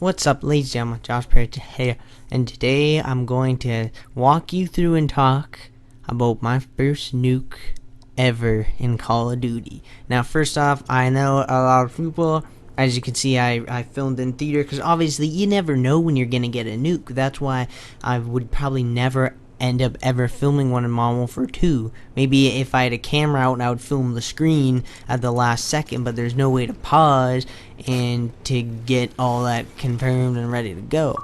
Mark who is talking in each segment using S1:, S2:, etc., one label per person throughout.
S1: What's up, ladies and gentlemen? Josh Perry here, and today I'm going to walk you through and talk about my first nuke ever in Call of Duty. Now, first off, I know a lot of people, as you can see, I filmed in theater, because obviously you never know when you're going to get a nuke. That's why I would probably never end up ever filming one in Modern Warfare 2. Maybe if I had a camera out, I would film the screen at the last second, but there's no way to pause and to get all that confirmed and ready to go.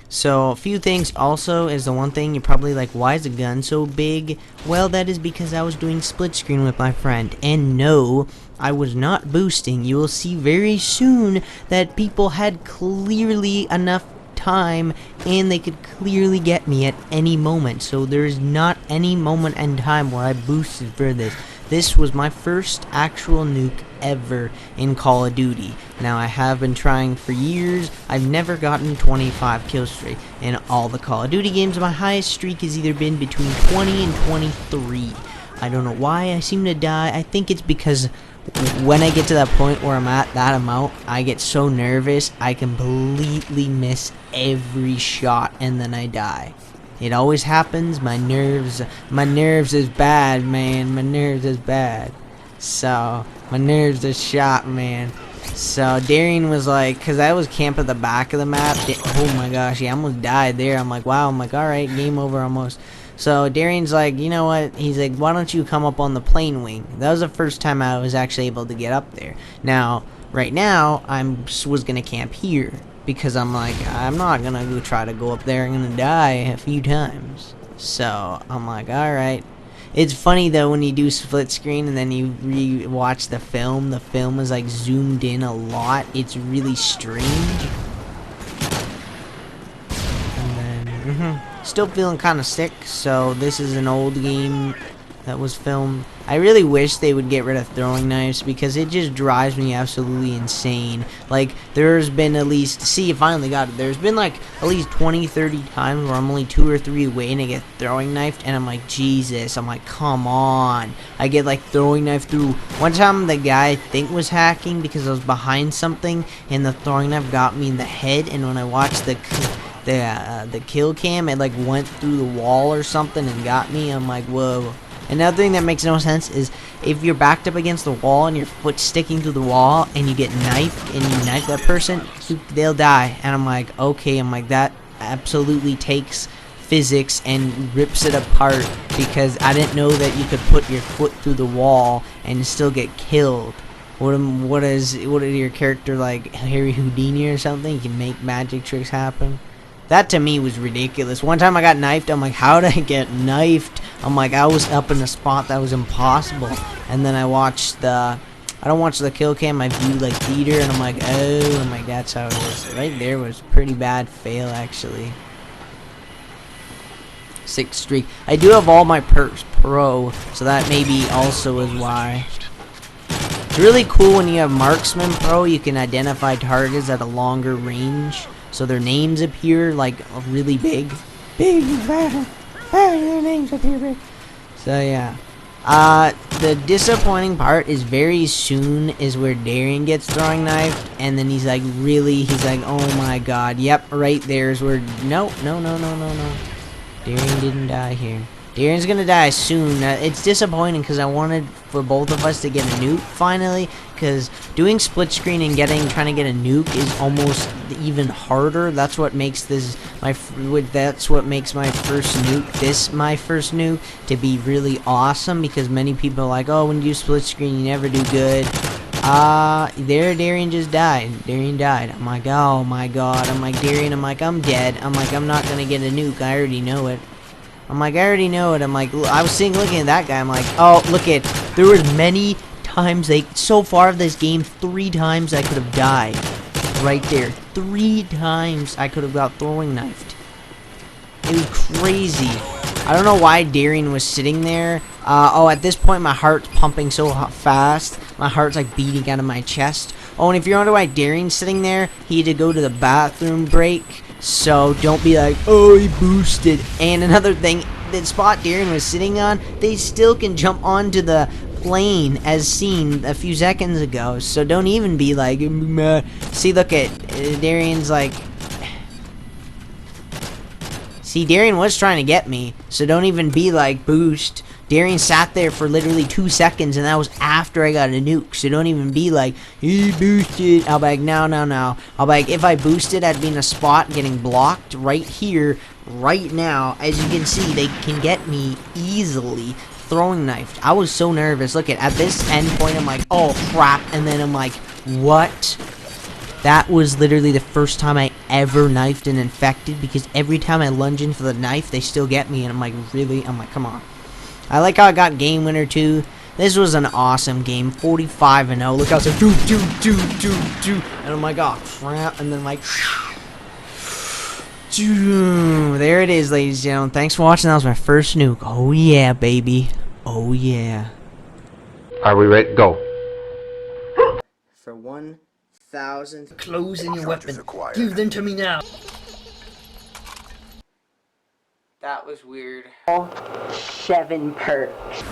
S1: So a few things also is the one thing you're probably like, why is the gun so big? Well, that is because I was doing split screen with my friend, and no, I was not boosting. You will see very soon that people had clearly enough time and they could clearly get me at any moment. So there's not any moment in time where I boosted for this. This was my first actual nuke ever in Call of Duty. Now, I have been trying for years. I've never gotten 25 kill streak in all the Call of Duty games. My highest streak has either been between 20 and 23. I don't know why I seem to die. I think it's because when I get to that point where I'm at that amount, I get so nervous I completely miss every shot and then I die. It always happens. My nerves is bad, man. My nerves is bad. So my nerves is shot, man. So Darian was like, because I was camped at the back of the map. Oh my gosh, he almost died there. I'm like, wow. I'm like, all right, game over almost. So Darian's like, you know what? He's like, why don't you come up on the plane wing? That was the first time I was actually able to get up there. Now, right now, was gonna camp here because I'm like, I'm not gonna go try to go up there. I'm gonna die a few times. So I'm like, all right. It's funny though when you do split screen and then you re-watch the film. The film is like zoomed in a lot. It's really strange. And then, still feeling kind of sick, so this is an old game that was filmed. I really wish they would get rid of throwing knives because it just drives me absolutely insane. Like, there's been at least, see, I finally got it. There's been like at least 20-30 times where I'm only 2 or 3 away and I get throwing knifed, and I'm like, Jesus, I'm like, come on. I get like throwing knife through. One time the guy I think was hacking because I was behind something and the throwing knife got me in the head, and when I watched the kill cam, it like went through the wall or something and got me. I'm like, whoa. Another thing that makes no sense is if you're backed up against the wall and your foot's sticking through the wall and you get knifed and you knife that person, they'll die. And I'm like, okay. I'm like, that absolutely takes physics and rips it apart, because I didn't know that you could put your foot through the wall and still get killed. What is your character like, Harry Houdini or something? You can make magic tricks happen. That to me was ridiculous. One time I got knifed. I'm like, how did I get knifed? I'm like, I was up in a spot that was impossible. And then I watched I don't watch the kill cam, I view like theater, and I'm like, oh, I'm like, that's how it is. Right there was a pretty bad fail, actually. 6 streak. I do have all my perks pro, so that maybe also is why. It's really cool when you have Marksman Pro. You can identify targets at a longer range, so their names appear like really big. Their names appear big. So yeah. The disappointing part is very soon is where Darian gets throwing knifed, and then he's like, oh my god, yep, right there's where, no. Darian didn't die here. Darian's gonna die soon. It's disappointing because I wanted for both of us to get a nuke finally, because doing split screen and trying to get a nuke is almost even harder. That's what makes my first nuke to be really awesome, because many people are like, oh, when you do split screen you never do good. Darian just died. Darian died. I'm like, oh my god. I'm like, Darian, I'm like, I'm dead. I'm like, I'm not gonna get a nuke. I already know it. I'm like, I already know it. I'm like, I was looking at that guy. I'm like, oh, look at, there was many times so far of this game, 3 times I could have died. Right there. 3 times I could have got throwing knifed. It was crazy. I don't know why Darian was sitting there. At this point my heart's pumping so fast. My heart's like beating out of my chest. Oh, and if you're wondering why Darian's sitting there, he had to go to the bathroom break. So don't be like, oh, he boosted. And another thing, the spot Darian was sitting on, they still can jump onto the plain as seen a few seconds ago. So don't even be like, meh. See, look at Darian's like. See, Darian was trying to get me, so don't even be like, boost. Darian sat there for literally 2 seconds, and that was after I got a nuke, so don't even be like, he boosted. I'll be like, no. I'll be like, if I boosted, I'd be in a spot getting blocked right here, right now. As you can see, they can get me easily throwing knifed. I was so nervous. Look at this end point, I'm like, oh crap, and then I'm like, what? That was literally the first time I ever knifed an infected, because every time I lunge in for the knife, they still get me, and I'm like, really? I'm like, come on. I like how I got game winner too. This was an awesome game, 45-0. Look how it's like, do. And I'm like, oh crap, and then like, there it is, ladies and gentlemen. Thanks for watching. That was my first nuke. Oh yeah, baby. Oh yeah.
S2: Are we ready? Go.
S1: For 1,000
S3: Clothes in your weapon. Give them to me now.
S1: That was weird. 7 perks.